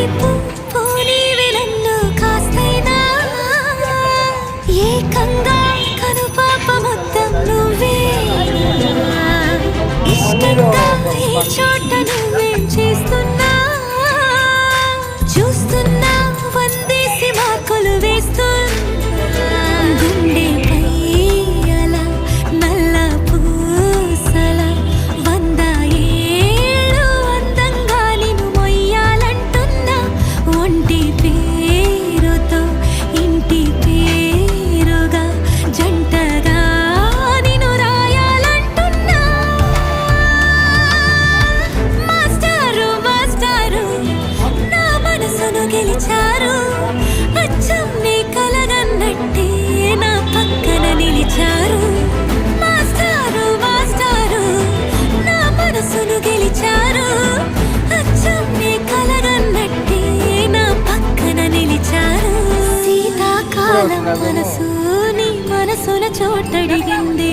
వైపు పోనీవి నన్ను కాస్తైనా ఏకంగా కనుపాప మొత్తం నువ్వే ఇష్టంగా ఈ చోట నువ్వేం చేస్తున్నా చూస్తున్నా వందేసి మాకులు వేస్తున్నా గుండెపై అలా నల్ల పూసల 100 ఏళ్ళు అందంగా నిన్ను మొయ్యాలంటున్నా ఒంటి పేరుతో ఇంటి పేరుగా జంటగా నిన్ను రాయాలంటున్నా మాస్టారు మాస్టారు నా మనసును గెలిచారు అచ్చం నీ కలగన్నట్టే నా పక్కన నిలిచారు మాస్టారు మాస్టారు నా మనసును గెలిచారు అచ్చం నీ కలగన్నట్టే నా పక్కన నిలిచారు శీతాకాలం మనసు నీ మనసున చోటడిగింది